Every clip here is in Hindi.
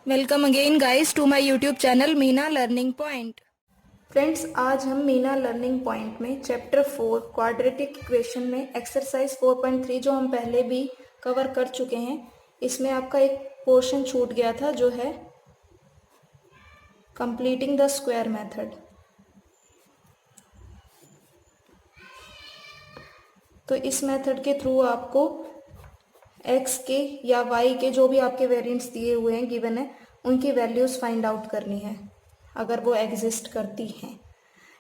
Welcome again guys to my YouTube channel Meena learning point. Friends, आज हम मीना लर्निंग पॉइंट में चैप्टर 4 क्वाड्रेटिक इक्वेशन में एक्सरसाइज 4.3 जो हम पहले भी कवर कर चुके हैं, इसमें आपका एक पोर्शन छूट गया था जो है कंप्लीटिंग द स्क्वायर मेथड। तो इस मेथड के थ्रू आपको x के या y के जो भी आपके वेरिएंट्स दिए हुए हैं गिवन है उनकी वैल्यूज फाइंड आउट करनी है अगर वो एग्जिस्ट करती हैं।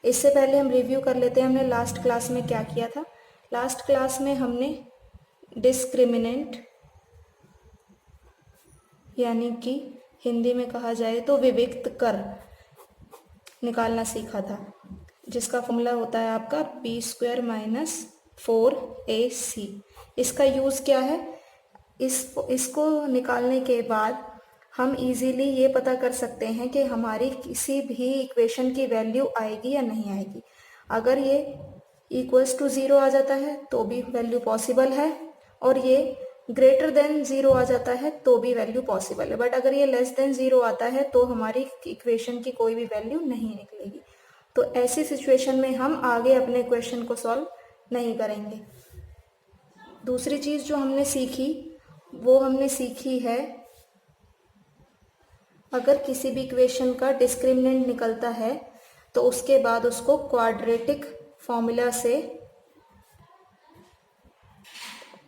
इससे पहले हम रिव्यू कर लेते हैं हमने लास्ट क्लास में क्या किया था। लास्ट क्लास में हमने डिस्क्रिमिनेंट यानी कि हिंदी में कहा जाए तो विविक्त कर निकालना सीखा था, जिसका फॉर्मूला होता है आपका b² - 4ac। इसका यूज़ क्या है, इसको निकालने के बाद हम इजीली ये पता कर सकते हैं कि हमारी किसी भी इक्वेशन की वैल्यू आएगी या नहीं आएगी। अगर ये इक्वल्स टू 0 आ जाता है तो भी वैल्यू पॉसिबल है, और ये ग्रेटर देन 0 आ जाता है तो भी वैल्यू पॉसिबल है। बट अगर ये लेस देन 0 आता है तो हमारी इक्वेशन की कोई भी वैल्यू नहीं निकलेगी। तो ऐसी सिचुएशन में हम आगे अपने क्वेश्चन को सॉल्व नहीं करेंगे। दूसरी चीज़ जो हमने सीखी वो हमने सीखी है, अगर किसी भी इक्वेशन का डिस्क्रिमिनेंट निकलता है तो उसके बाद उसको क्वाड्रेटिक फॉर्मूला से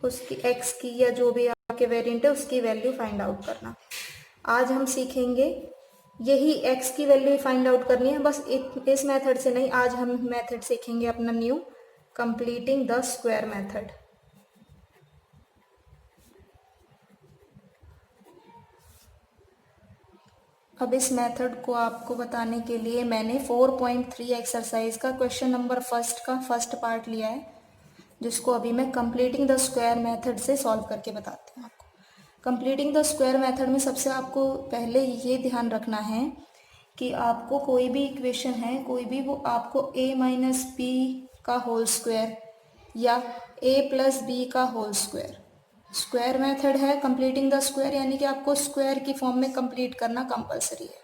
उसकी x की या जो भी आपके वेरिएंट है उसकी वैल्यू फाइंड आउट करना। आज हम सीखेंगे यही x की वैल्यू फाइंड आउट करनी है, बस इस मेथड से नहीं। आज हम मेथड सीखेंगे अपना new, completing the square method. अब इस मेथड को आपको बताने के लिए मैंने 4.3 एक्सरसाइज का क्वेश्चन नंबर फर्स्ट का फर्स्ट पार्ट लिया है, जिसको अभी मैं कंप्लीटिंग द स्क्वायर मेथड से सॉल्व करके बताती हूँ आपको। कंप्लीटिंग द स्क्वायर मेथड में सबसे आपको पहले ये ध्यान रखना है कि आपको कोई भी इक्वेशन है, कोई भी, वो आपको a माइनस बी का होल स्क्वायर या a प्लस बी का होल स्क्वायर, स्क्वायर मेथड है कंप्लीटिंग द स्क्वायर, यानी कि आपको स्क्वायर की फॉर्म में कंप्लीट करना कंपलसरी है।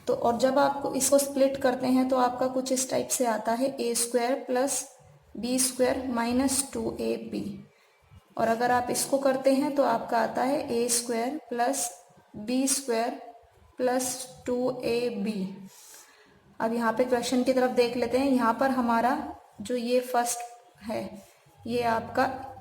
तो और जब आपको इसको स्प्लिट करते हैं तो आपका कुछ इस टाइप से आता है a² plus b² minus 2ab। और अगर आप इसको करते हैं तो आपका आता है a² plus b² plus 2ab। अब यहाँ पे क्वेश्चन की तरफ देख लेते हैं। यहाँ पर हमारा जो ये फर्स्ट है ये आपका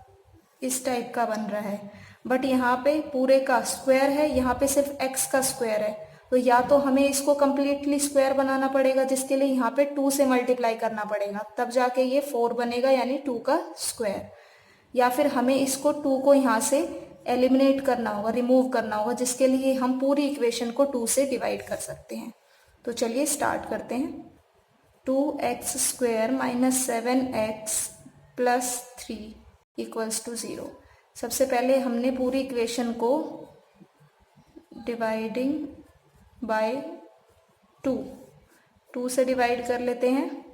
इस टाइप का बन रहा है, बट यहाँ पे पूरे का स्क्वायर है, यहाँ पे सिर्फ x का स्क्वायर है। तो या तो हमें इसको कम्प्लीटली स्क्वायर बनाना पड़ेगा, जिसके लिए यहाँ पे 2 से मल्टीप्लाई करना पड़ेगा, तब जाके ये 4 बनेगा, यानी 2 का स्क्वायर। या फिर हमें इसको 2 को यहाँ से एलिमिनेट करना होगा, रिमूव करना होगा, जिसके लिए हम पूरी इक्वेशन को 2 से डिवाइड कर सकते हैं। तो चलिए स्टार्ट करते हैं। 2x² minus 7x plus 3 equals to 0। सबसे पहले हमने पूरी इक्वेशन को डिवाइडिंग बाय 2 से डिवाइड कर लेते हैं।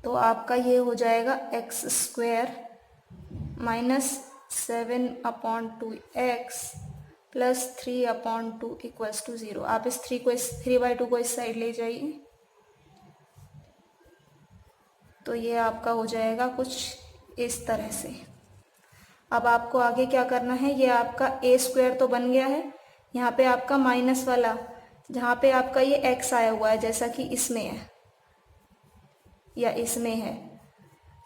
तो आपका ये हो जाएगा x² minus 7/2x plus 3/2 equals to 0। आप इस 3/2 को इस साइड ले जाइए, तो ये आपका हो जाएगा कुछ इस तरह से। अब आपको आगे क्या करना है, ये आपका a² तो बन गया है, यहाँ पे आपका माइनस वाला जहाँ पे आपका ये x आया हुआ है, जैसा कि इसमें है या इसमें है,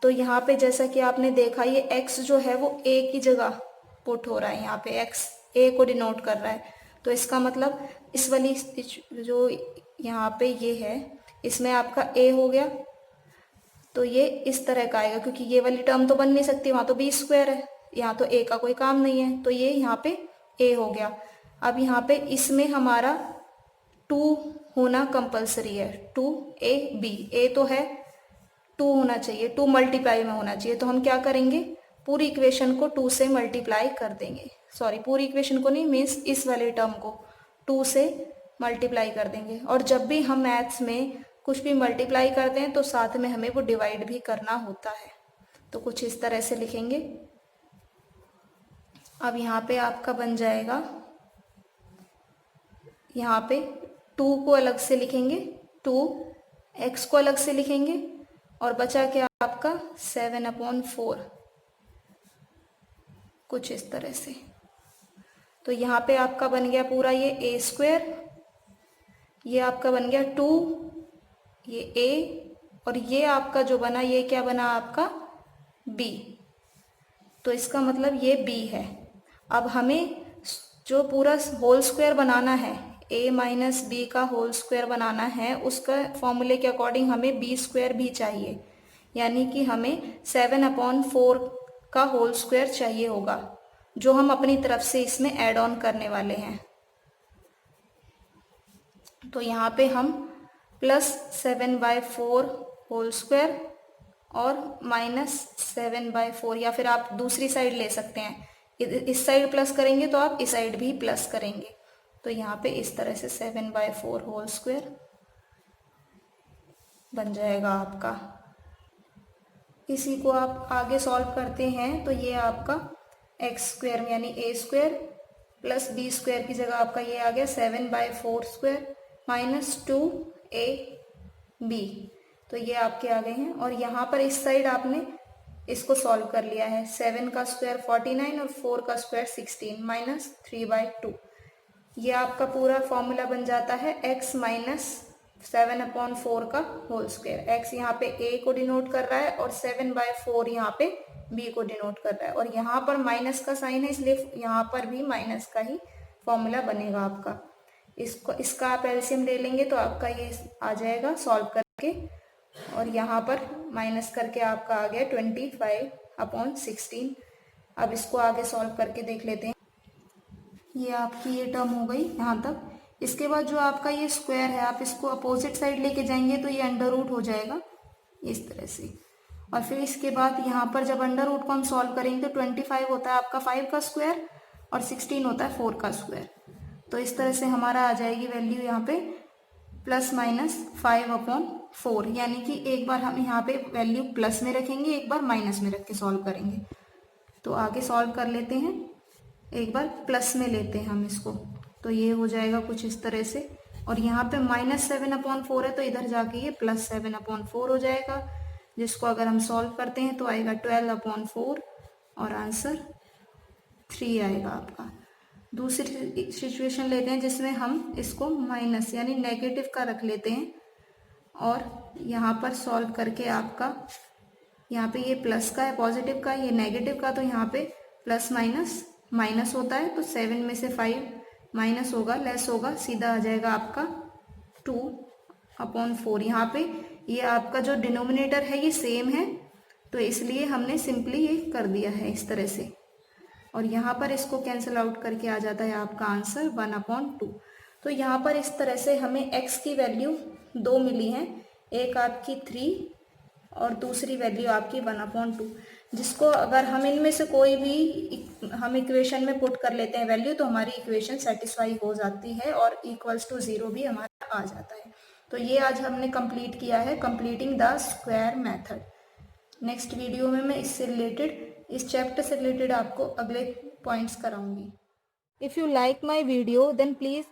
तो यहाँ पे जैसा कि आपने देखा ये x जो है वो a की जगह पुट हो रहा है, यहाँ पे x a को डिनोट कर रहा है। तो इसका मतलब इस वाली जो यहाँ पे ये है इसमें आपका a हो गया, तो ये इस तरह का आएगा, क्योंकि ये वाली टर्म तो बन नहीं सकती, वहाँ तो b² है, यहाँ तो a का कोई काम नहीं है, तो ये यहाँ पे a हो गया। अब यहाँ पे इसमें हमारा 2 होना कंपलसरी है, 2ab, a तो है, 2 होना चाहिए, 2 मल्टीप्लाई में होना चाहिए। तो हम क्या करेंगे, पूरी इक्वेशन को 2 से मल्टीप्लाई कर देंगे, सॉरी पूरी इक्वेशन को नहीं, मीन्स इस वाले टर्म को 2 से मल्टीप्लाई कर देंगे। और जब भी हम मैथ्स में कुछ भी मल्टीप्लाई करते हैं तो साथ में हमें वो डिवाइड भी करना होता है। तो कुछ इस तरह से लिखेंगे। अब यहाँ पे आपका बन जाएगा यहाँ पे 2 को अलग से लिखेंगे, 2 x को अलग से लिखेंगे और बचा क्या आपका 7/4, कुछ इस तरह से। तो यहाँ पे आपका बन गया पूरा ये a², ये आपका बन गया 2, ये a, और ये आपका जो बना ये क्या बना आपका b। तो इसका मतलब ये b है। अब हमें जो पूरा होल स्क्वायर बनाना है, a माइनस बी का होल स्क्वायर बनाना है, उसका फॉर्मूले के अकॉर्डिंग हमें b² भी चाहिए, यानी कि हमें 7/4 का होल स्क्वायर चाहिए होगा, जो हम अपनी तरफ से इसमें ऐड ऑन करने वाले हैं। तो यहाँ पे हम +7/4 होल स्क्वायर और -7/4, या फिर आप दूसरी साइड ले सकते हैं, इस साइड प्लस करेंगे तो आप इस साइड भी प्लस करेंगे। तो यहाँ पे इस तरह से 7/4 होल स्क्वायर बन जाएगा आपका। इसी को आप आगे सॉल्व करते हैं तो ये आपका x² यानी a² प्लस b² की जगह आपका ये आ गया 7/4² -2ab। तो ये आपके आ गए हैं, और यहाँ पर इस साइड आपने इसको सॉल्व कर लिया है। 7 का स्क्वायर 49 और 4 का स्क्वायर 16 -3/2। ये आपका पूरा फॉर्मूला बन जाता है x माइनस 7/4 का होल स्क्वायर। x यहाँ पे a को डिनोट कर रहा है और 7/4 यहाँ पे b को डिनोट कर रहा है, और यहाँ पर माइनस का साइन है, इसलिए यहाँ पर भी माइनस का ही फॉर्मूला बनेगा आपका। इसका आप एलसीएम ले लेंगे तो आपका ये आ जाएगा सॉल्व करके, और यहाँ पर माइनस करके आपका आ गया 25/16। अब इसको आगे सॉल्व करके देख लेते हैं। ये आपकी ये टर्म हो गई यहाँ तक। इसके बाद जो आपका ये स्क्वायर है, आप इसको अपोजिट साइड लेके जाएंगे तो ये अंडर रूट हो जाएगा इस तरह से। और फिर इसके बाद यहाँ पर जब अंडर रूट को हम सॉल्व करेंगे तो 25 होता है आपका 5 का स्क्वायर और 16 होता है 4 का स्क्वायर। तो इस तरह से हमारा आ जाएगी वैल्यू यहाँ पे +/5/4, यानी कि एक बार हम यहाँ पे वैल्यू प्लस में रखेंगे, एक बार माइनस में रख के सॉल्व करेंगे। तो आगे सॉल्व कर लेते हैं, एक बार प्लस में लेते हैं हम इसको, तो ये हो जाएगा कुछ इस तरह से। और यहाँ पे -7/4 है तो इधर जाके ये +7/4 हो जाएगा, जिसको अगर हम सॉल्व करते हैं तो आएगा 12/4 और आंसर 3 आएगा आपका। दूसरी सिचुएशन लेते हैं जिसमें हम इसको माइनस यानी नेगेटिव का रख लेते हैं, और यहाँ पर सॉल्व करके आपका यहाँ पे ये प्लस का है पॉजिटिव का, ये नेगेटिव का, तो यहाँ पे प्लस माइनस माइनस होता है, तो 7 में से 5 माइनस होगा, लेस होगा, सीधा आ जाएगा आपका 2/4। यहाँ पे ये आपका जो डिनोमिनेटर है ये सेम है, तो इसलिए हमने सिंपली ये कर दिया है इस तरह से, और यहाँ पर इसको कैंसिल आउट करके आ जाता है आपका आंसर 1/2। तो यहाँ पर इस तरह से हमें x की वैल्यू 2 मिली है, एक आपकी 3 और दूसरी वैल्यू आपकी 1/2, जिसको अगर हम इनमें से कोई भी हम इक्वेशन में पुट कर लेते हैं वैल्यू तो हमारी इक्वेशन सेटिस्फाई हो जाती है और =0 भी हमारा आ जाता है। तो ये आज हमने कंप्लीट किया है, completing the square method. Next video में मैं इससे रिलेटेड, इस चैप्टर से रिलेटेड आपको अगले पॉइंट्स कराऊंगी। If you like my video then please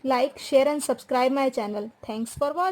like, share and subscribe my channel. Thanks for watching.